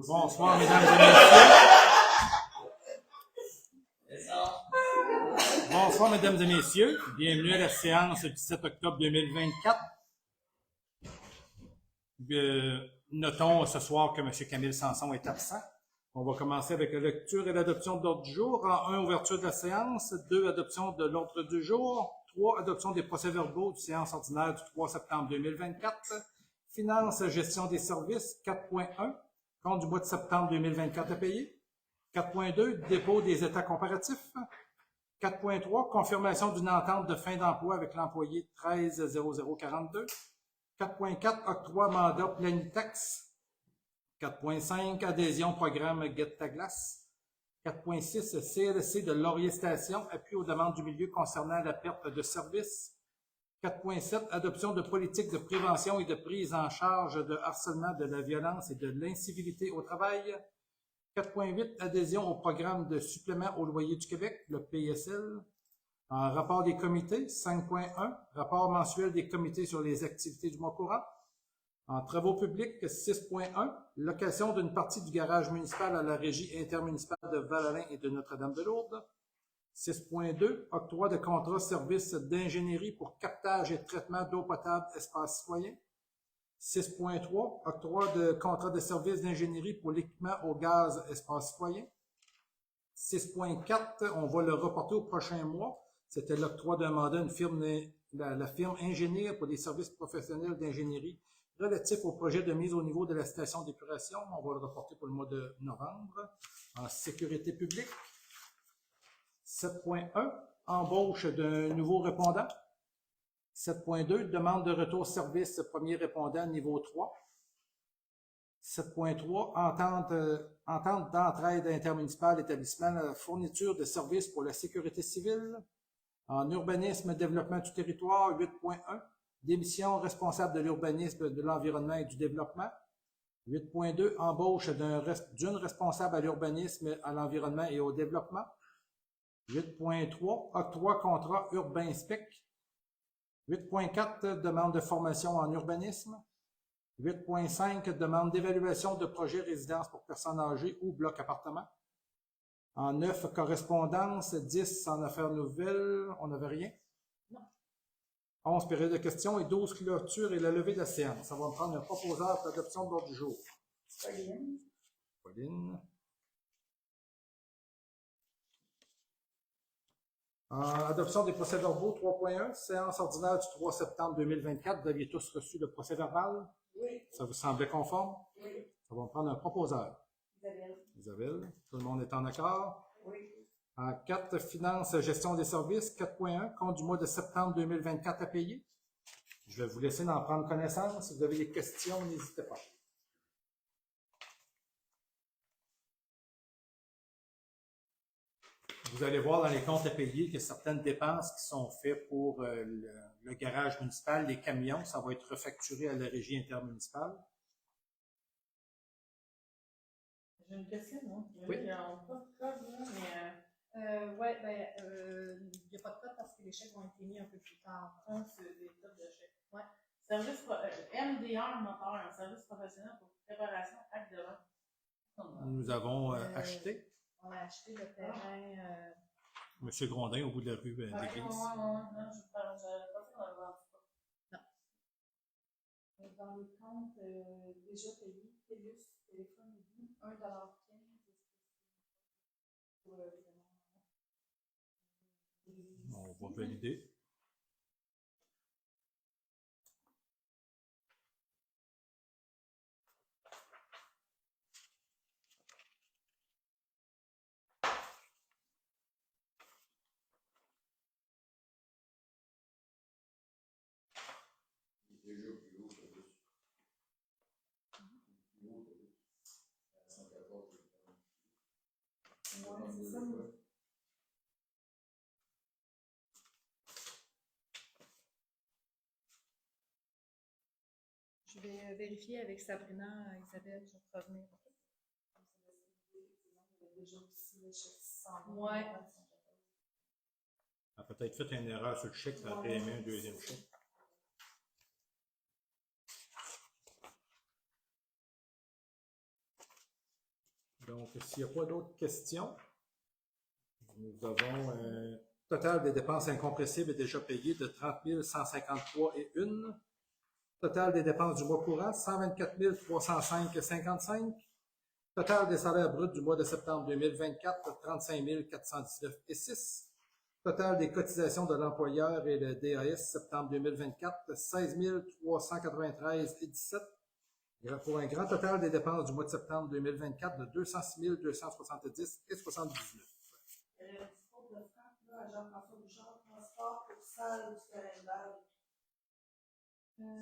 Bonsoir, mesdames et messieurs. Bonsoir, mesdames et messieurs. Bienvenue à la séance du 17 octobre 2024. Notons ce soir que M. Camille Sanson est absent. On va commencer avec la lecture et l'adoption de l'ordre du jour. En 1, ouverture de la séance. 2, adoption de l'ordre du jour. 3, adoption des procès-verbaux du séance ordinaire du 3 septembre 2024. Finances, gestion des services. 4.1, compte du mois de septembre 2024 à payer. 4.2, dépôt des états comparatifs. 4.3, confirmation d'une entente de fin d'emploi avec l'employé 130042. 4.4, octroi mandat Planitex. 4.5, adhésion au programme Get ta glace. 4.6, CLSC de Laurier Station, appui aux demandes du milieu concernant la perte de services. 4.7, adoption de politique de prévention et de prise en charge de harcèlement, de la violence et de l'incivilité au travail. 4.8, adhésion au programme de supplément au loyer du Québec, le PSL. En rapport des comités, 5.1, rapport mensuel des comités sur les activités du mois courant. En travaux publics, 6.1, location d'une partie du garage municipal à la régie intermunicipale de Val-Alain et de Notre-Dame-de-Lourdes. 6.2, octroi de contrat service d'ingénierie pour captage et traitement d'eau potable espace citoyen. 6.3, octroi de contrat de service d'ingénierie pour l'équipement au gaz espace citoyen. 6.4, on va le reporter au prochain mois. C'était l'octroi d'un mandat à une firme, la firme Ingénieur pour des services professionnels d'ingénierie relatif au projet de mise au niveau de la station d'épuration. On va le reporter pour le mois de novembre. En sécurité publique. 7.1, embauche d'un nouveau répondant. 7.2, demande de retour service premier répondant niveau 3. 7.3, entente d'entraide intermunicipale établissement la fourniture de services pour la sécurité civile. En urbanisme, développement du territoire, 8.1, démission responsable de l'urbanisme, de l'environnement et du développement. 8.2, embauche d'une responsable à l'urbanisme, à l'environnement et au développement. 8.3, octroi contrat urbain spec. 8.4, demande de formation en urbanisme. 8.5, demande d'évaluation de projet résidence pour personnes âgées ou bloc appartement. En 9, correspondance. 10, en affaires nouvelles. On n'avait rien? Non. 11, période de questions et 12, clôture et la levée de la séance. Ça va me prendre un proposeur pour l'adoption de l'ordre du jour. Pauline. Adoption des procès-verbaux 3.1, séance ordinaire du 3 septembre 2024. Vous aviez tous reçu le procès-verbal? Oui. Ça vous semblait conforme? Oui. Ça va me prendre un proposeur. Isabelle. Tout le monde est en accord? Oui. En 4, finances, gestion des services. 4.1, compte du mois de septembre 2024 à payer. Je vais vous laisser en prendre connaissance. Si vous avez des questions, n'hésitez pas. Vous allez voir dans les comptes à payer qu'il y a certaines dépenses qui sont faites pour le garage municipal, les camions. Ça va être refacturé à la régie intermunicipale. J'ai une question, non? Oui. Il n'y a pas de code, là, mais oui, il n'y a pas de code parce que les chèques ont été mis un peu plus tard. C'est des codes de chèques. Ouais. Service MDR moteur, service professionnel pour préparation acte de vente. Nous avons acheté. On a acheté le terrain. Monsieur Grondin, au bout de la rue d'église. Non, je pas qu'on a vendu ça. Non. Dans les comptes déjà payés, TELUS, téléphone, 1,15 $. On va valider. C'est ça. Je vais vérifier avec Sabrina, Isabelle, je vais revenir. Ouais. Elle a peut-être fait une erreur sur le chèque, ça a réémis un deuxième chèque. Donc, s'il n'y a pas d'autres questions, nous avons total des dépenses incompressibles déjà payées de 30 153 et 1. Total des dépenses du mois courant, 124 305,55. Total des salaires bruts du mois de septembre 2024, 35 419 et 6. Total des cotisations de l'employeur et le DAS septembre 2024, 16 393 et 17. Pour un grand total des dépenses du mois de septembre 2024 de 206 270 et 79. Le discours de Franck, là, à Jean-François Bouchard, transport pour salle du terrain vague.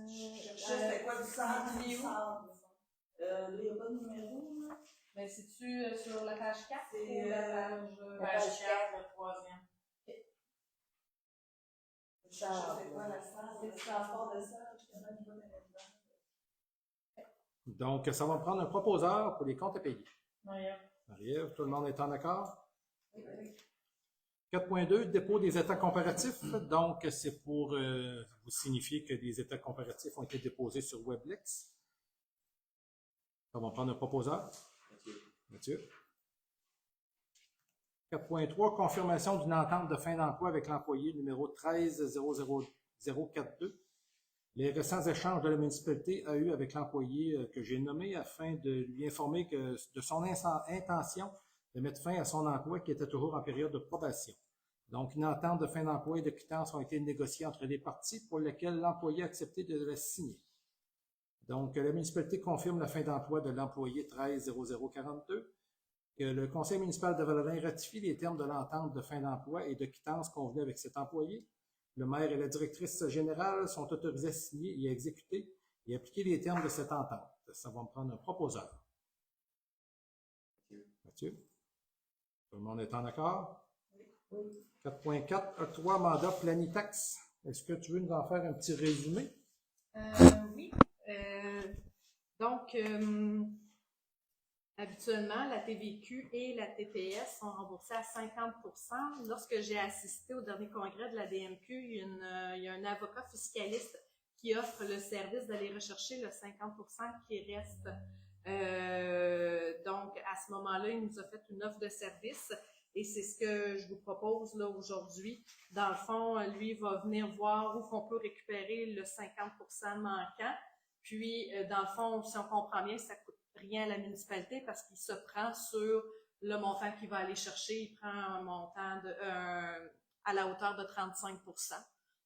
C'était quoi du sable? il est où? Là, il n'y a pas de numéro, là. Mais c'est-tu sur la page 4 C'est ou la page, page 4, le troisième? Je sais quoi la salle? C'est le transport de salle, je connais pas de Donc, ça va me prendre un proposeur pour les comptes à payer. Marie-Ève. Marie-Ève, tout le monde est en accord? Oui. 4.2, dépôt des états comparatifs. Donc, c'est pour vous signifier que les états comparatifs ont été déposés sur Weblex. Ça va me prendre un proposeur. Mathieu. 4.3, confirmation d'une entente de fin d'emploi avec l'employé numéro 1300042. Les récents échanges de la municipalité a eu avec l'employé que j'ai nommé afin de lui informer de son intention de mettre fin à son emploi qui était toujours en période de probation. Donc, une entente de fin d'emploi et de quittance ont été négociées entre les parties pour lesquelles l'employé a accepté de la signer. Donc, la municipalité confirme la fin d'emploi de l'employé 130042, que le conseil municipal de Val-Alain ratifie les termes de l'entente de fin d'emploi et de quittance convenue avec cet employé. Le maire et la directrice générale sont autorisés à signer et à exécuter et appliquer les termes de cette entente. Ça va me prendre un proposeur. Mathieu. Tout le monde est en accord? Oui. 4.4, octroi mandat Planitax. Est-ce que tu veux nous en faire un petit résumé? Oui. Donc, habituellement, la TVQ et la TPS sont remboursées à 50%. Lorsque j'ai assisté au dernier congrès de la DMQ, il y a un avocat fiscaliste qui offre le service d'aller rechercher le 50% qui reste. Donc, à ce moment-là, il nous a fait une offre de service et c'est ce que je vous propose là aujourd'hui. Dans le fond, lui va venir voir où on peut récupérer le 50% manquant. Puis, dans le fond, si on comprend bien, ça coûte rien à la municipalité parce qu'il se prend sur le montant qu'il va aller chercher. Il prend un montant à la hauteur de 35%.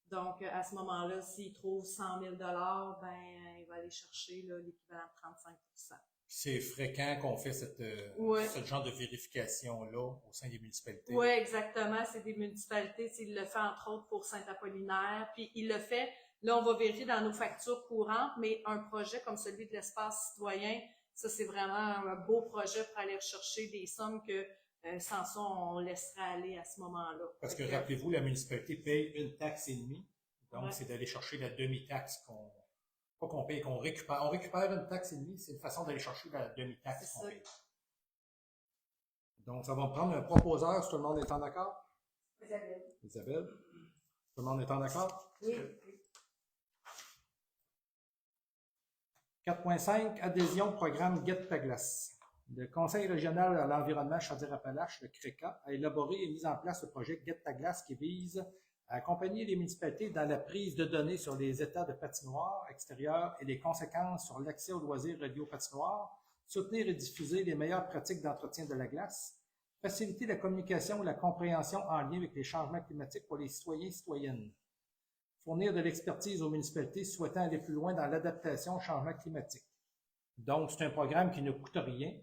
Donc, à ce moment-là, s'il trouve 100 000 ben, il va aller chercher l'équivalent de 35%. C'est fréquent qu'on fait ce genre de vérification-là au sein des municipalités. Oui, exactement. C'est des municipalités. Il le fait entre autres pour Saint-Apollinaire. Puis, il le fait. Là, on va vérifier dans nos factures courantes, mais un projet comme celui de l'espace citoyen, ça, c'est vraiment un beau projet pour aller rechercher des sommes que, sans ça, on laisserait aller à ce moment-là. Parce que, rappelez-vous, la municipalité paye une taxe et demie. Donc, c'est d'aller chercher la demi-taxe qu'on paye, qu'on récupère. On récupère une taxe et demie, c'est une façon d'aller chercher la demi-taxe qu'on paye. Donc, ça va me prendre un proposeur, si tout le monde est en accord? Isabelle. Tout le monde est en accord? Oui. 4.5, adhésion au programme Get ta glace. Le Conseil régional à l'environnement Chaudière-Appalaches, le CRECA, a élaboré et mis en place le projet Get ta glace qui vise à accompagner les municipalités dans la prise de données sur les états de patinoire extérieure et les conséquences sur l'accès aux loisirs reliés aux patinoires, soutenir et diffuser les meilleures pratiques d'entretien de la glace, faciliter la communication et la compréhension en lien avec les changements climatiques pour les citoyens et citoyennes, fournir de l'expertise aux municipalités souhaitant aller plus loin dans l'adaptation au changement climatique. Donc, c'est un programme qui ne coûte rien,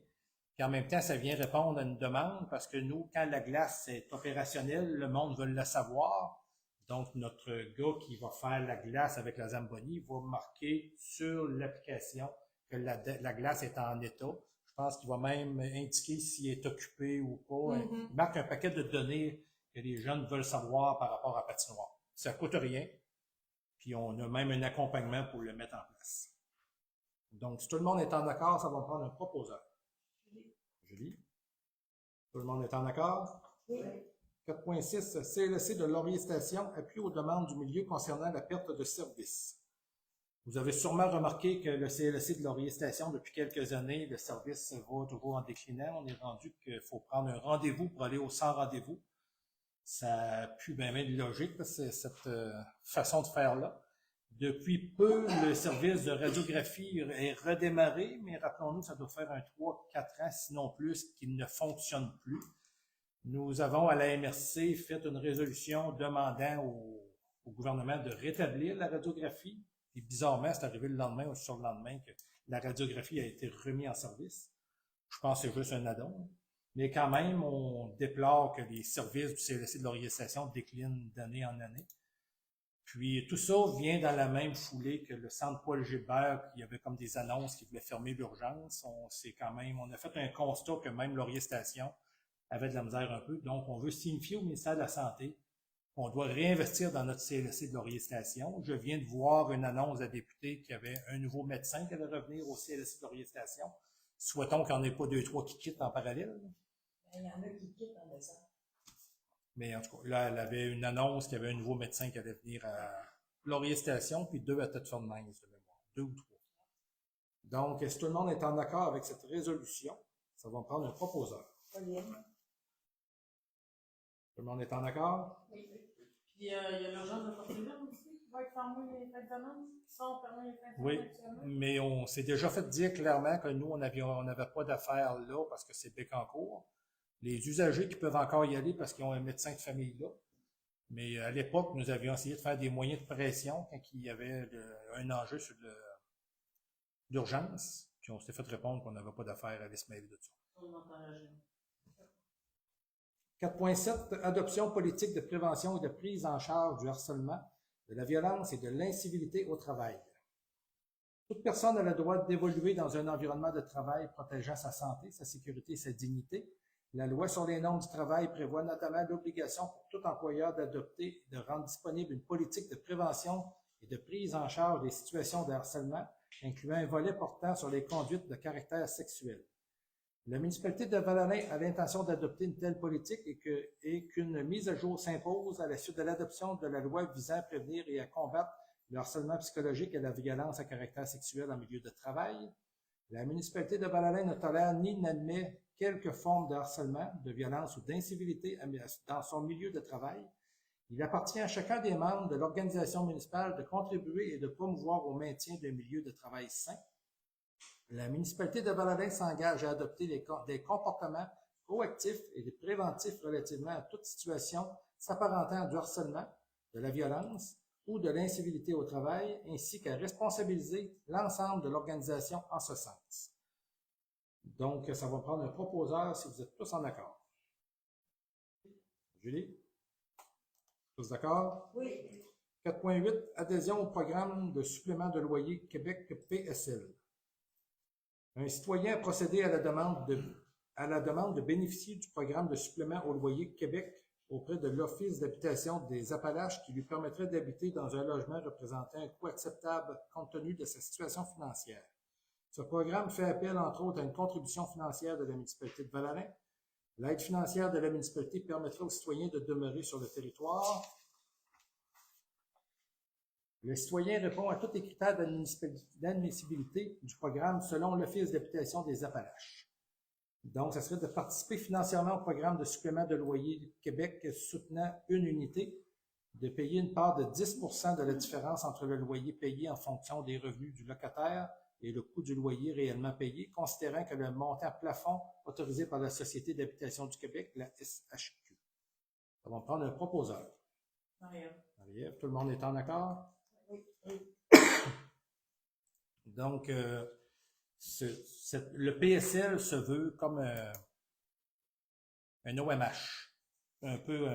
puis en même temps, ça vient répondre à une demande parce que nous, quand la glace est opérationnelle, le monde veut le savoir. Donc, notre gars qui va faire la glace avec la Zamboni va marquer sur l'application que la glace est en état. Je pense qu'il va même indiquer s'il est occupé ou pas. Mm-hmm. Il marque un paquet de données que les jeunes veulent savoir par rapport à patinoire. Ça coûte rien. Puis on a même un accompagnement pour le mettre en place. Donc, si tout le monde est en accord, ça va me prendre un proposeur. Julie. Tout le monde est en accord? Oui. 4.6, CLSC de Laurier Station, appui aux demandes du milieu concernant la perte de service. Vous avez sûrement remarqué que le CLSC de Laurier-Station, depuis quelques années, le service va toujours en déclinant. On est rendu qu'il faut prendre un rendez-vous pour aller au sans rendez-vous. Ça pue bien de logique, cette façon de faire-là. Depuis peu, le service de radiographie est redémarré, mais rappelons-nous, ça doit faire un 3-4 ans, sinon plus, qu'il ne fonctionne plus. Nous avons à la MRC fait une résolution demandant au gouvernement de rétablir la radiographie. Et bizarrement, c'est arrivé le lendemain ou sur le lendemain que la radiographie a été remise en service. Je pense que c'est juste un add-on. Mais quand même, on déplore que les services du CLSC de Laurier-Station déclinent d'année en année. Puis tout ça vient dans la même foulée que le centre Paul Gilbert, il y avait comme des annonces qui voulaient fermer l'urgence. On a fait un constat que même Laurier-Station avait de la misère un peu. Donc, on veut signifier au ministère de la Santé qu'on doit réinvestir dans notre CLSC de Laurier-Station. Je viens de voir une annonce à député qu'il y avait un nouveau médecin qui allait revenir au CLSC de Laurier-Station. Souhaitons qu'il n'y en ait pas 2-3 qui quittent en parallèle. Il y en a qui quittent en décembre. Mais en tout cas, là, elle avait une annonce qu'il y avait un nouveau médecin qui allait venir à Laurier-Station, puis 2 à Thetford-Mines de mémoire. 2 ou 3. Donc, si tout le monde est en accord avec cette résolution, ça va me prendre un proposeur. Pauline. Tout le monde est en accord? Oui. Puis il y a l'urgence de Fort-Émile aussi qui va être fermée les fins de semaine, qui sont fermées les fins de semaine. Oui, actuellement. mais on s'est déjà fait dire clairement que nous, on n'avait pas d'affaires là parce que c'est Bécancour. Les usagers qui peuvent encore y aller parce qu'ils ont un médecin de famille là. Mais à l'époque, nous avions essayé de faire des moyens de pression quand il y avait un enjeu sur l'urgence. Puis on s'est fait répondre qu'on n'avait pas d'affaires à aller se mêler de ça. On entend la gêne. 4.7, adoption politique de prévention et de prise en charge du harcèlement, de la violence et de l'incivilité au travail. Toute personne a le droit d'évoluer dans un environnement de travail protégeant sa santé, sa sécurité et sa dignité. La loi sur les normes du travail prévoit notamment l'obligation pour tout employeur d'adopter et de rendre disponible une politique de prévention et de prise en charge des situations de harcèlement, incluant un volet portant sur les conduites de caractère sexuel. La municipalité de Val-Alain a l'intention d'adopter une telle politique et qu'une mise à jour s'impose à la suite de l'adoption de la loi visant à prévenir et à combattre le harcèlement psychologique et la violence à caractère sexuel en milieu de travail. La municipalité de Val-Alain ne tolère ni n'admet quelque forme de harcèlement, de violence ou d'incivilité dans son milieu de travail. Il appartient à chacun des membres de l'organisation municipale de contribuer et de promouvoir au maintien d'un milieu de travail sain. La municipalité de Val-Alain s'engage à adopter des comportements proactifs et préventifs relativement à toute situation s'apparentant à du harcèlement, de la violence ou de l'incivilité au travail, ainsi qu'à responsabiliser l'ensemble de l'organisation en ce sens. Donc, ça va prendre un proposeur si vous êtes tous en accord. Julie? Tous d'accord? Oui. 4.8, adhésion au programme de supplément de loyer Québec PSL. Un citoyen a procédé à la demande de bénéficier du programme de supplément au loyer Québec auprès de l'Office d'habitation des Appalaches qui lui permettrait d'habiter dans un logement représentant un coût acceptable compte tenu de sa situation financière. Ce programme fait appel, entre autres, à une contribution financière de la municipalité de Val-Alain. L'aide financière de la municipalité permettrait aux citoyens de demeurer sur le territoire. Le citoyen répond à tous les critères d'admissibilité du programme selon l'Office d'habitation des Appalaches. Donc, ça serait de participer financièrement au programme de supplément de loyer Québec soutenant une unité, de payer une part de 10% de la différence entre le loyer payé en fonction des revenus du locataire et le coût du loyer réellement payé, considérant que le montant plafond autorisé par la Société d'habitation du Québec, la SHQ. Ça va me prendre un proposeur. Marie-Ève, tout le monde est en accord? Oui. Donc, le PSL se veut comme un OMH. Un peu,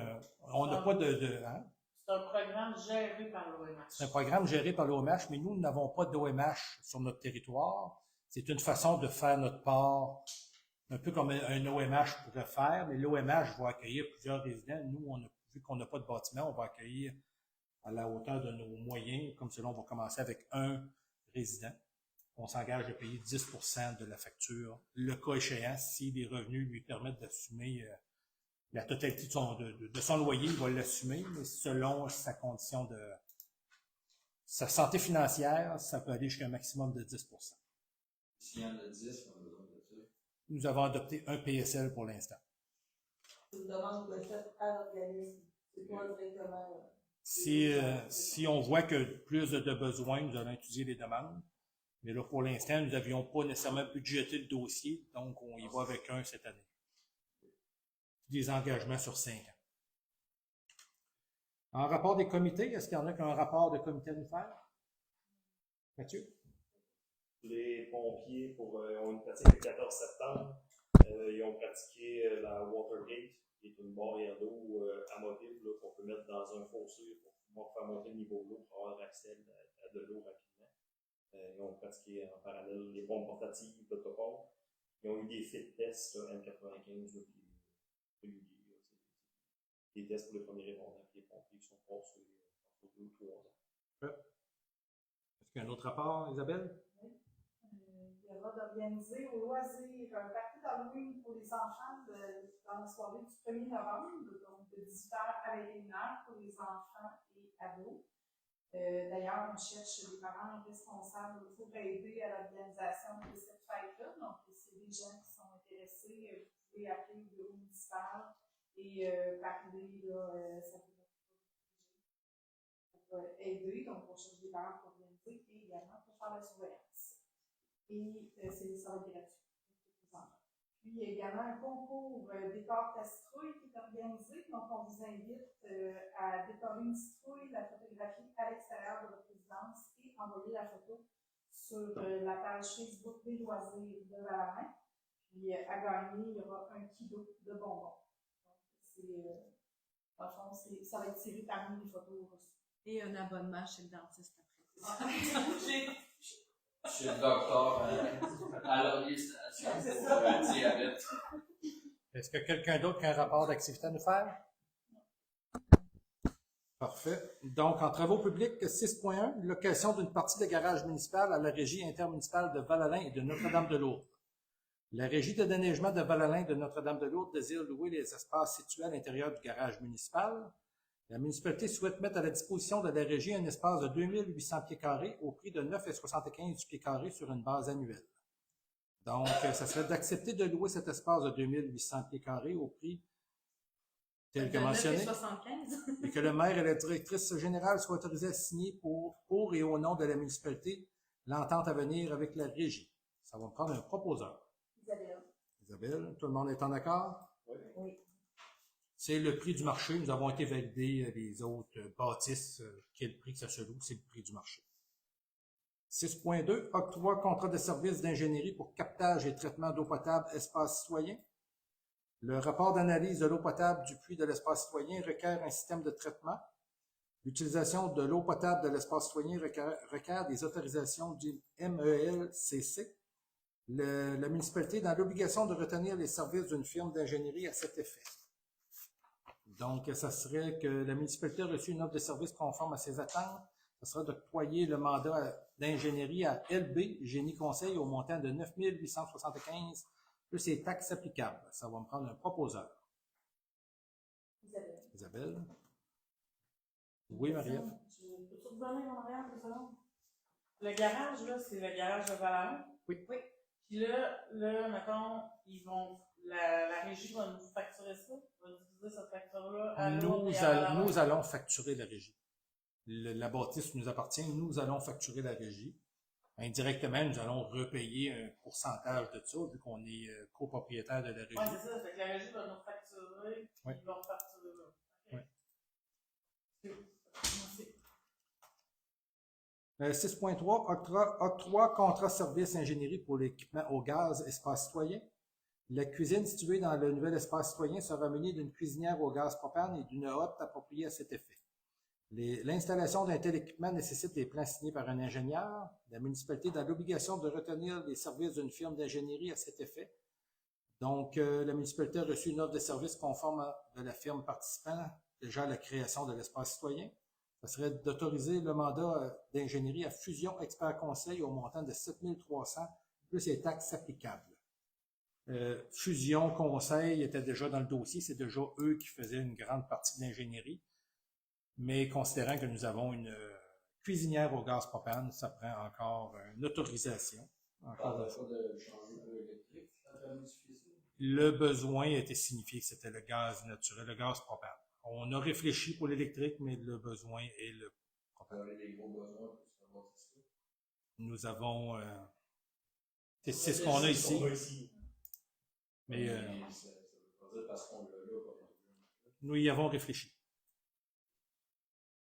on n'a pas hein? C'est un programme géré par l'OMH. C'est un programme géré par l'OMH, mais nous n'avons pas d'OMH sur notre territoire. C'est une façon de faire notre part, un peu comme un OMH pourrait faire, mais l'OMH va accueillir plusieurs résidents. Nous, vu qu'on n'a pas de bâtiment, on va accueillir à la hauteur de nos moyens. Comme cela, on va commencer avec un résident. On s'engage à payer 10% de la facture, le cas échéant, si les revenus lui permettent d'assumer la totalité de son loyer, il va l'assumer, mais selon sa condition Sa santé financière, ça peut aller jusqu'à un maximum de 10 %. S'il y en a 10, on a besoin de ça. Nous avons adopté un PSL pour l'instant. C'est une demande de fait à l'organisme. C'est pas directement. Si on voit que plus de besoins, nous allons étudier les demandes. Mais là, pour l'instant, nous n'avions pas nécessairement budgété le dossier, donc on y va avec un cette année. Des engagements sur 5 ans. En rapport des comités, est-ce qu'il y en a qui ont un rapport de comité à nous faire? Mathieu? Les pompiers ont une pratique le 14 septembre. Ils ont pratiqué la Watergate, qui est une barrière d'eau amovible qu'on peut mettre dans un fossé pour pouvoir faire monter le niveau de l'eau pour avoir accès à de l'eau rapidement. Ils ont pratiqué en parallèle les pompes portatives d'autopompe. Ils ont eu des fit tests N95 réguliers. Des tests pour les premiers répondants et les pompiers qui sont passés entre 2 ou 3 ans. Est-ce qu'il y a un autre rapport, Isabelle? Il y aura d'organiser au loisir un party d'Halloween pour les enfants dans la soirée du 1er novembre, donc de 18h à 21h pour les enfants et ados. D'ailleurs, on cherche des parents responsables pour aider à l'organisation de cette fête-là. Donc, c'est des gens qui sont intéressés, vous pouvez appeler le bureau municipal et parler, là, ça peut pour aider. Donc, on cherche des parents pour organiser et également pour faire la surveillance. Et ça va être gratuit pour tous les enfants. Puis, il y a également un concours décor ta citrouille qui est organisé. Donc, on vous invite à décorer une citrouille, la photographier à l'extérieur de votre résidence et envoyer la photo sur la page Facebook des loisirs de Valamain. Puis, à gagner, il y aura 1 kilo de bonbons. Donc, dans le fond, ça va être tiré parmi les photos reçues. Et un abonnement chez le dentiste après. Chez le docteur à l'organisation pour le diabète. Est-ce que quelqu'un d'autre qui a un rapport d'activité à nous faire? Parfait. Donc, en travaux publics, 6.1, location d'une partie de garage municipal à la régie intermunicipale de Val-Alain et de Notre-Dame-de-Lourdes. La régie de déneigement de Val-Alain et de Notre-Dame-de-Lourdes désire louer les espaces situés à l'intérieur du garage municipal. La municipalité souhaite mettre à la disposition de la régie un espace de 2800 pieds carrés au prix de 9,75 du pied carré sur une base annuelle. Donc, ça serait d'accepter de louer cet espace de 2800 pieds carrés au prix tel que mentionné, 9,75 et que le maire et la directrice générale soient autorisés à signer pour et au nom de la municipalité l'entente à venir avec la régie. Ça va me prendre un proposeur. Isabelle, tout le monde est en accord? Oui. C'est le prix du marché. Nous avons été validés les autres bâtisses. Quel prix que ça se loue, c'est le prix du marché. 6.2, octroi contrat de service d'ingénierie pour captage et traitement d'eau potable espace citoyen. Le rapport d'analyse de l'eau potable du puits de l'espace citoyen requiert un système de traitement. L'utilisation de l'eau potable de l'espace citoyen requiert des autorisations du MELCC. La municipalité est dans l'obligation de retenir les services d'une firme d'ingénierie à cet effet. Donc, ça serait que la municipalité a reçu une offre de service conforme à ses attentes. Ça serait d'octroyer le mandat d'ingénierie à LB Génie Conseil au montant de 9 875 plus les taxes applicables. Ça va me prendre un proposeur. Isabelle. Oui, Marie-Ève. Peux-tu revenir en arrière 2 secondes? Le garage, là, c'est le garage de Valamain? Oui. Oui. Puis là, mettons, la régie va nous facturer ça? Va utiliser cette facture-là à Nous allons facturer la régie. La bâtisse nous appartient, nous allons facturer la régie. Indirectement, nous allons repayer un pourcentage de ça, vu qu'on est copropriétaire de la régie. Oui, c'est ça. Fait que la régie va nous facturer, oui. Ils vont facturer là. Okay. Oui. Merci. 6.3, octroi contrat service ingénierie pour l'équipement au gaz espace citoyen. La cuisine située dans le nouvel espace citoyen sera munie d'une cuisinière au gaz propane et d'une hotte appropriée à cet effet. L'installation d'un tel équipement nécessite des plans signés par un ingénieur. La municipalité est dans l'obligation de retenir les services d'une firme d'ingénierie à cet effet. Donc, la municipalité a reçu une offre de service conforme de la firme participant déjà à la création de l'espace citoyen. Ça serait d'autoriser le mandat d'ingénierie à Fusion Expert Conseil au montant de 7 300 plus les taxes applicables. Fusion Conseil était déjà dans le dossier, c'est déjà eux qui faisaient une grande partie de l'ingénierie. Mais considérant que nous avons une cuisinière au gaz propane, ça prend encore une autorisation. Encore une fois. de changer un peu électrique, ça va suffisant. Le besoin a été signifié que c'était le gaz naturel, le gaz propane. On a réfléchi pour l'électrique, mais le besoin est le propane. Vous avez des gros besoins pour se faire ça. Nous avons... c'est ce qu'on a ici. Mais Ça veut pas dire parce qu'on l'a là, qu'on l'a. nous y avons réfléchi.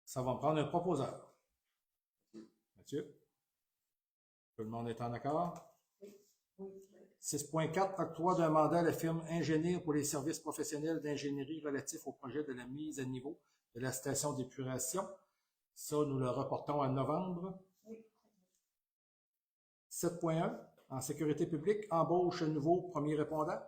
Ça va me prendre un proposeur. Mathieu? Tout le monde est en accord? Oui. 6.4, octroi d'un mandat à la firme Ingénieur pour les services professionnels d'ingénierie relatifs au projet de la mise à niveau de la station d'épuration. Ça, nous le reportons à novembre. Oui. 7.1, en sécurité publique, embauche un nouveau premier répondant.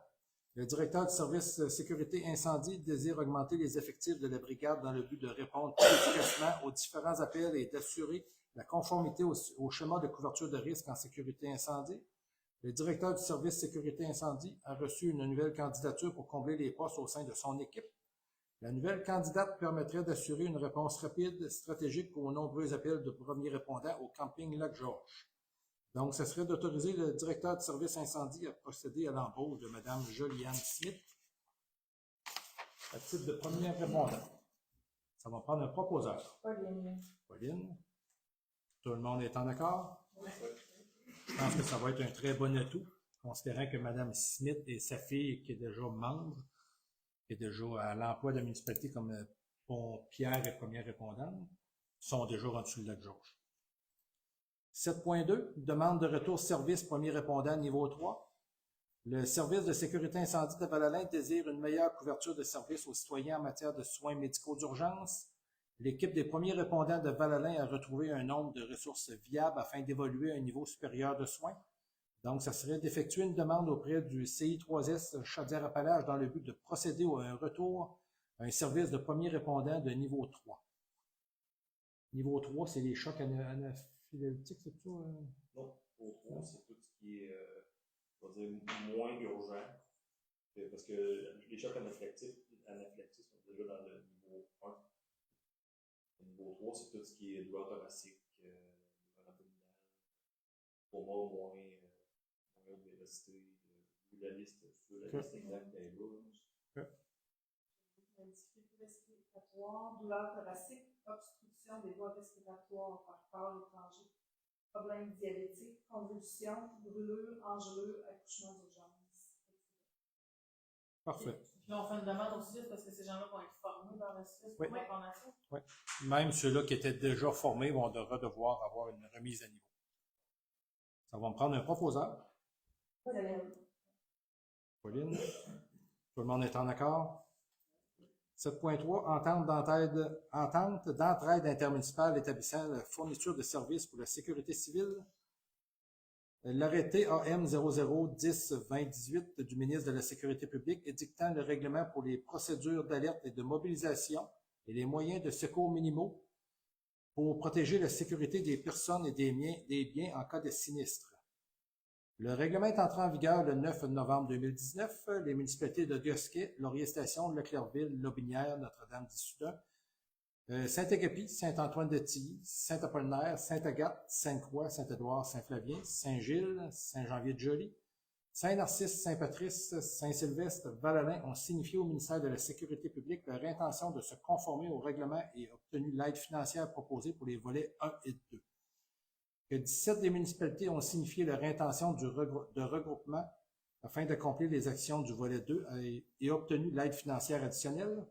Le directeur du service sécurité incendie désire augmenter les effectifs de la brigade dans le but de répondre plus efficacement aux différents appels et d'assurer la conformité au schéma de couverture de risque en sécurité incendie. Le directeur du service sécurité incendie a reçu une nouvelle candidature pour combler les postes au sein de son équipe. La nouvelle candidate permettrait d'assurer une réponse rapide, stratégique aux nombreux appels de premiers répondants au camping Lac-Georges. Donc, ce serait d'autoriser le directeur du service incendie à procéder à l'embauche de Mme Joliane Smith à titre de premier répondant. Ça va prendre un proposeur. Pauline. Tout le monde est en accord? Oui. Je pense que ça va être un très bon atout, considérant que Mme Smith et sa fille, qui est déjà membre, qui est déjà à l'emploi de la municipalité comme pompière et première répondante, sont déjà rendus le Lac-Georges. 7.2, demande de retour service premier répondant niveau 3. Le service de sécurité incendie de Val-Alain désire une meilleure couverture de services aux citoyens en matière de soins médicaux d'urgence. L'équipe des premiers répondants de Val-Alain a retrouvé un nombre de ressources viables afin d'évoluer un niveau supérieur de soins. Donc, ça serait d'effectuer une demande auprès du CI3S Chaudière-Appalaches dans le but de procéder à un retour à un service de premier répondant de niveau 3. Niveau 3, c'est les chocs anaphylaxis, c'est ça? Non, au 3, c'est tout ce qui est, on va dire, moins urgent. Parce que les chocs anaphylaxis sont déjà dans le niveau 1. Le niveau 3, c'est tout ce qui est douleur thoracique, douleur abdominale, trauma moins haute vélocité, la liste exacte est là. Difficulté respiratoire, douleur thoracique, obstruction des voies respiratoires par corps étranger, problèmes diabétiques, convulsions, brûlures, engelures, accouchement d'urgence. Parfait. Puis on fait une demande aussi parce que ces gens-là vont être formés dans le système pour l'information. Oui. Même ceux-là qui étaient déjà formés vont devoir avoir une remise à niveau. Ça va me prendre un proposeur. Pauline. Tout le monde est en accord? 7.3, entente d'entraide intermunicipale établissant la fourniture de services pour la sécurité civile. L'arrêté AM 0010-2018 du ministre de la Sécurité publique édictant le règlement pour les procédures d'alerte et de mobilisation et les moyens de secours minimaux pour protéger la sécurité des personnes et des biens en cas de sinistre. Le règlement est entré en vigueur le 9 novembre 2019. Les municipalités de Gosquet, Laurier-Station, Leclercville, Lobinière, Notre-Dame-des-Soudan, Saint-Agapi, Saint-Antoine-de-Tilly, Saint-Apollinaire, Sainte-Agathe, Sainte-Croix, Saint-Édouard, Saint-Flavien, Saint-Gilles, Saint-Janvier-de-Joly, Saint-Narcisse, Saint-Patrice, Saint-Sylvestre, Val-Alain ont signifié au ministère de la Sécurité publique leur intention de se conformer au règlement et obtenu l'aide financière proposée pour les volets 1 et 2. Que 17 des municipalités ont signifié leur intention de regroupement afin d'accomplir les actions du volet 2 et obtenu l'aide financière additionnelle.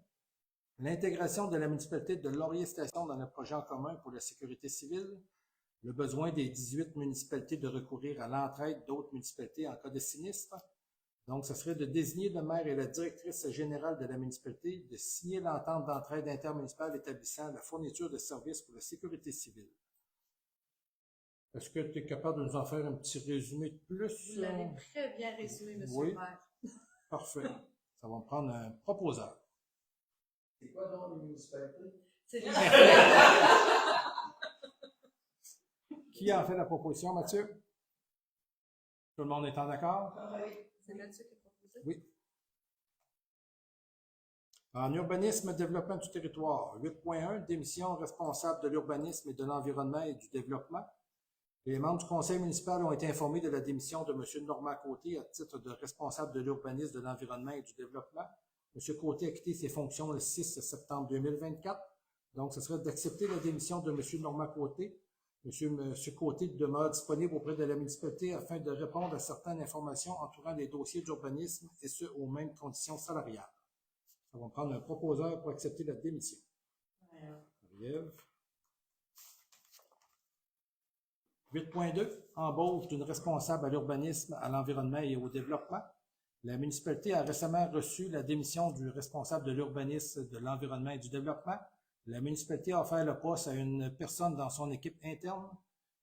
L'intégration de la municipalité de Laurier-Station dans le projet en commun pour la sécurité civile. Le besoin des 18 municipalités de recourir à l'entraide d'autres municipalités en cas de sinistre. Donc, ce serait de désigner le maire et la directrice générale de la municipalité de signer l'entente d'entraide intermunicipale établissant la fourniture de services pour la sécurité civile. Est-ce que tu es capable de nous en faire un petit résumé de plus? Vous l'avez très bien résumé, M. Oui. le maire. Parfait. Ça va me prendre un proposeur. C'est quoi donc les municipalités? C'est les... Qui a fait la proposition, Mathieu? Tout le monde est en accord? C'est Mathieu qui a proposé. Oui. En urbanisme, développement du territoire. 8.1, démission responsable de l'urbanisme et de l'environnement et du développement. Les membres du conseil municipal ont été informés de la démission de M. Normand Côté à titre de responsable de l'urbanisme, de l'environnement et du développement. M. Côté a quitté ses fonctions le 6 septembre 2024. Donc, ce serait d'accepter la démission de M. Normand Côté. M. Côté demeure disponible auprès de la municipalité afin de répondre à certaines informations entourant les dossiers d'urbanisme et ce, aux mêmes conditions salariales. On va prendre un proposeur pour accepter la démission. Marie-Ève. 8.2, embauche d'une responsable à l'urbanisme, à l'environnement et au développement. La municipalité a récemment reçu la démission du responsable de l'urbanisme, de l'environnement et du développement. La municipalité a offert le poste à une personne dans son équipe interne.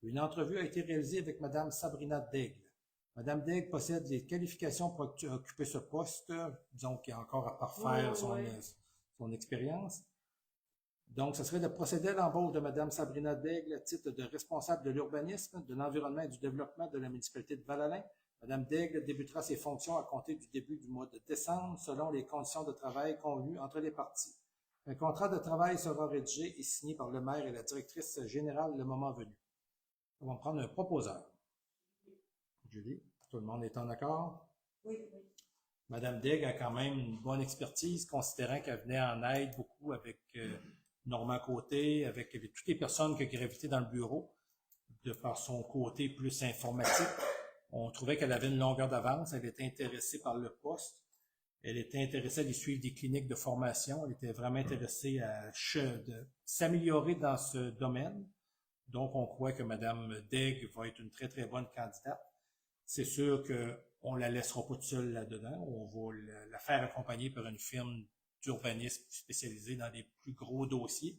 Une entrevue a été réalisée avec Mme Sabrina Daigle. Mme Daigle possède les qualifications pour occuper ce poste, disons qu'il y a encore à parfaire son expérience. Donc, ce serait de procéder à l'embauche de Mme Sabrina Daigle à titre de responsable de l'urbanisme, de l'environnement et du développement de la municipalité de Val-Alain. Mme Daigle débutera ses fonctions à compter du début du mois de décembre selon les conditions de travail convenues entre les parties. Un contrat de travail sera rédigé et signé par le maire et la directrice générale le moment venu. On va prendre un proposeur. Julie, tout le monde est en accord? Oui. Mme Daigle a quand même une bonne expertise, considérant qu'elle venait en aide beaucoup avec Normand Côté, avec toutes les personnes qui gravitaient dans le bureau, de par son côté plus informatique. On trouvait qu'elle avait une longueur d'avance, elle était intéressée par le poste, elle était intéressée à aller suivre des cliniques de formation, elle était vraiment intéressée à s'améliorer dans ce domaine. Donc, on croit que Mme Daigle va être une très, très bonne candidate. C'est sûr qu'on ne la laissera pas toute seule là-dedans. On va la faire accompagner par une firme d'urbanisme spécialisée dans les plus gros dossiers.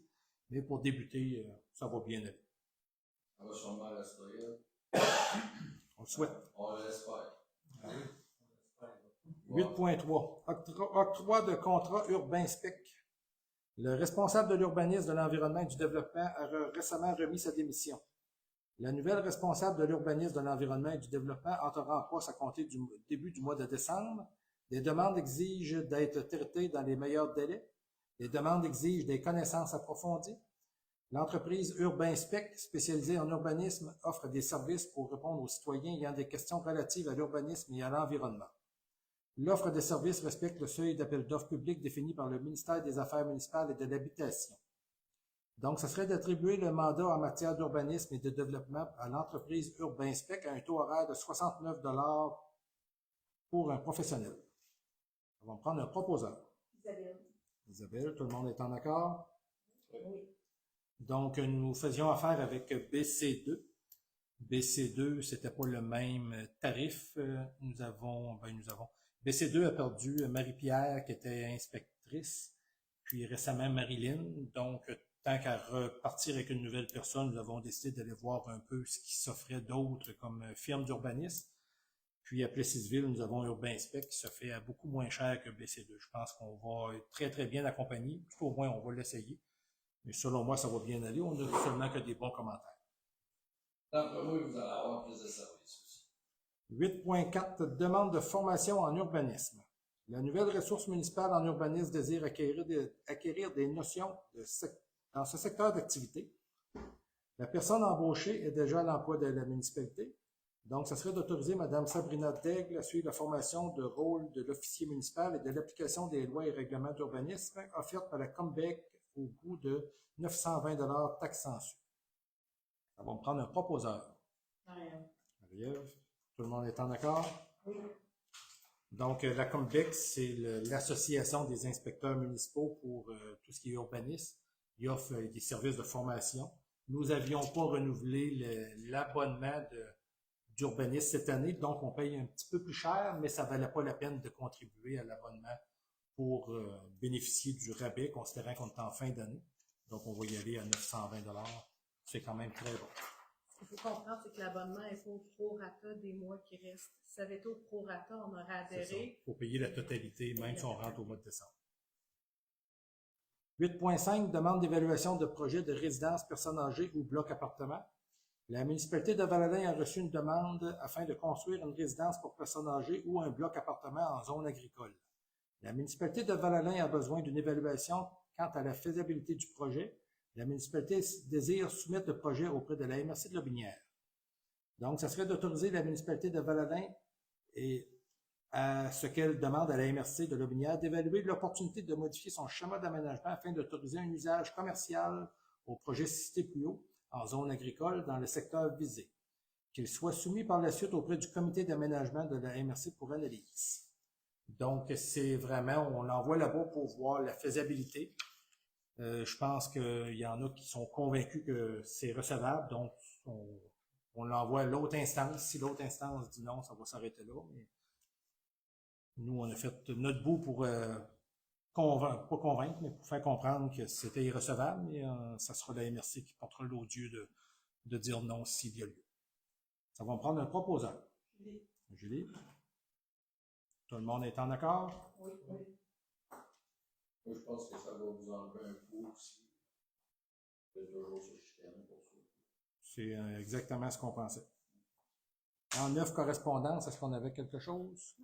Mais pour débuter, ça va bien aller. On va sûrement rester là. On le souhaite. On l'espère. 8.3. Octroi de contrat urbain spec. Le responsable de l'urbanisme, de l'environnement et du développement a récemment remis sa démission. La nouvelle responsable de l'urbanisme, de l'environnement et du développement entrera en poste à compter du début du mois de décembre. Les demandes exigent d'être traitées dans les meilleurs délais. Les demandes exigent des connaissances approfondies. L'entreprise Urbain Spec, spécialisée en urbanisme, offre des services pour répondre aux citoyens ayant des questions relatives à l'urbanisme et à l'environnement. L'offre de services respecte le seuil d'appel d'offres public défini par le ministère des Affaires municipales et de l'Habitation. Donc, ce serait d'attribuer le mandat en matière d'urbanisme et de développement à l'entreprise Urbain Spec à un taux horaire de 69 $ pour un professionnel. On va prendre un proposeur. Isabelle, tout le monde est en accord? Oui. Donc, nous faisions affaire avec BC2. BC2, c'était pas le même tarif. BC2 a perdu Marie-Pierre, qui était inspectrice, puis récemment Marilyn. Donc, tant qu'à repartir avec une nouvelle personne, nous avons décidé d'aller voir un peu ce qui s'offrait d'autres comme firme d'urbanisme. Puis à Plessisville, nous avons Urbain Spec qui se fait à beaucoup moins cher que BC2. Je pense qu'on va être très, très bien accompagné. Au moins, on va l'essayer. Mais selon moi, ça va bien aller. On n'a seulement que des bons commentaires. D'après moi, vous allez avoir plus de services aussi. 8.4, demande de formation en urbanisme. La nouvelle ressource municipale en urbanisme désire acquérir des notions dans ce secteur d'activité. La personne embauchée est déjà à l'emploi de la municipalité. Donc, ce serait d'autoriser Mme Sabrina Daigle à suivre la formation de rôle de l'officier municipal et de l'application des lois et règlements d'urbanisme offerte par la Combec au coût de 920 $ taxes sans su. Ça va me prendre un proposeur. Marie-Ève, tout le monde est en accord? Oui. Donc, la Combec, c'est l'association des inspecteurs municipaux pour tout ce qui est urbanisme. Ils offrent des services de formation. Nous n'avions pas renouvelé l'abonnement d'urbanisme cette année, donc on paye un petit peu plus cher, mais ça ne valait pas la peine de contribuer à l'abonnement pour bénéficier du rabais, considérant qu'on est en fin d'année. Donc, on va y aller à 920 $. C'est quand même très bon. Ce qu'il faut comprendre, c'est que l'abonnement est au pro-rata des mois qui restent. Si ça avait été au pro-rata, on aurait adhéré. Il faut payer la totalité, même si on rentre au mois de décembre. 8.5, demande d'évaluation de projet de résidence personnes âgées ou bloc appartement. La municipalité de Val-Alain a reçu une demande afin de construire une résidence pour personnes âgées ou un bloc appartement en zone agricole. La municipalité de Val-Alain a besoin d'une évaluation quant à la faisabilité du projet. La municipalité désire soumettre le projet auprès de la MRC de Lotbinière. Donc, ça serait d'autoriser la municipalité de Val-Alain et à ce qu'elle demande à la MRC de Lotbinière d'évaluer l'opportunité de modifier son schéma d'aménagement afin d'autoriser un usage commercial au projet cité plus haut en zone agricole dans le secteur visé, qu'il soit soumis par la suite auprès du comité d'aménagement de la MRC pour analyse. Donc, c'est vraiment, on l'envoie là-bas pour voir la faisabilité. Je pense qu'il y en a qui sont convaincus que c'est recevable, donc on l'envoie à l'autre instance. Si l'autre instance dit non, ça va s'arrêter là. Mais nous, on a fait notre bout pour pas convaincre, mais pour faire comprendre que c'était irrecevable. Mais ça sera la MRC qui portera l'odieux de dire non s'il y a lieu. Ça va me prendre un proposeur. Julie. Tout le monde est en accord? Oui. Moi, je pense que ça va vous enlever un coup aussi. De 2 jours sur système pour ça. C'est exactement ce qu'on pensait. En 9 correspondances, est-ce qu'on avait quelque chose?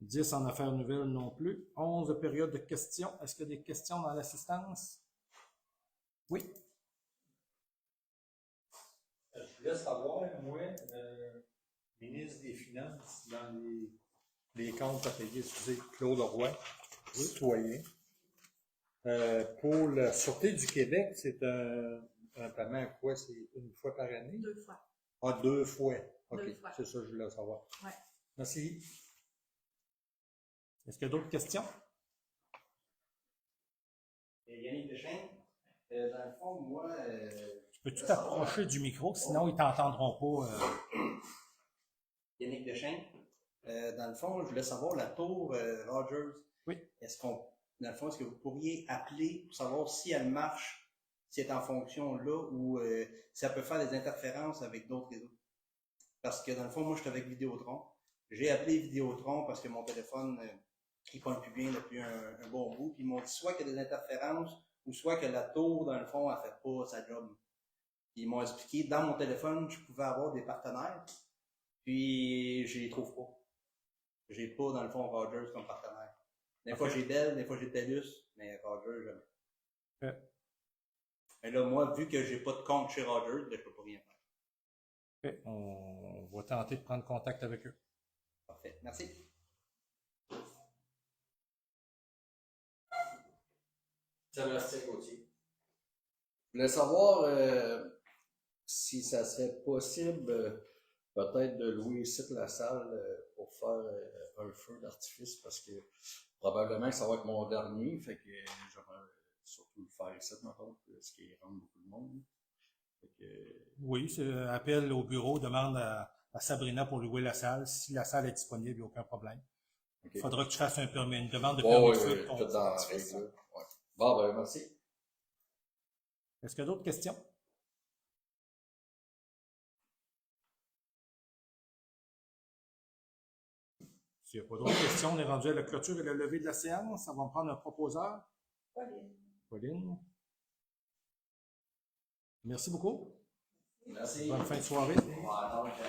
10 en affaires nouvelles non plus. 11 périodes de questions. Est-ce qu'il y a des questions dans l'assistance? Oui. Je voulais savoir, moi, ministre des Finances, dans les comptes à payer, excusez, Claude Roy, citoyen. Pour la Sûreté du Québec, c'est un paiement quoi? C'est une fois par année? 2 fois. Ah, 2 fois. OK, 2 fois. c'est ça que je voulais savoir. Ouais. Merci. Est-ce qu'il y a d'autres questions? Yannick Deschênes, dans le fond, moi... Peux-tu t'approcher du micro, sinon ils t'entendront pas. Yannick Deschênes, dans le fond, je voulais savoir la tour Rogers. Oui. Dans le fond, est-ce que vous pourriez appeler pour savoir si elle marche, si elle est en fonction là, ou si elle peut faire des interférences avec d'autres réseaux? Parce que dans le fond, moi, je suis avec Vidéotron. J'ai appelé Vidéotron parce que mon téléphone, il ne pointe plus bien depuis un bon bout. Puis ils m'ont dit soit qu'il y a des interférences, ou soit que la tour, dans le fond, elle ne fait pas sa job. Puis ils m'ont expliqué, dans mon téléphone, je pouvais avoir des partenaires, puis je les trouve pas. J'ai pas, dans le fond, Rogers comme partenaire. Des fois, j'ai Bell, des fois, j'ai TELUS, mais Rogers, jamais. Mais là, moi, vu que j'ai pas de compte chez Rogers, je peux pas rien faire. Okay. On va tenter de prendre contact avec eux. Parfait. Merci. Sébastien Gauthier. Je voulais savoir si ça serait possible peut-être de louer ici la salle pour faire un feu d'artifice parce que probablement que ça va être mon dernier, fait que j'aimerais surtout le faire ici maintenant, ce qui rend beaucoup de monde. Fait que, oui, appel au bureau, demande à Sabrina pour louer la salle. Si la salle est disponible, il n'y a aucun problème. Il faudra que tu fasses une demande de permis de feu. Oui, tout dans la règle. Ouais. Bon, ben, merci. Est-ce qu'il y a d'autres questions? S'il n'y a pas d'autres questions, on est rendu à la clôture et la levée de la séance. On va prendre un proposeur. Pauline. Merci beaucoup. Merci. Bonne fin de soirée. On va attendre que-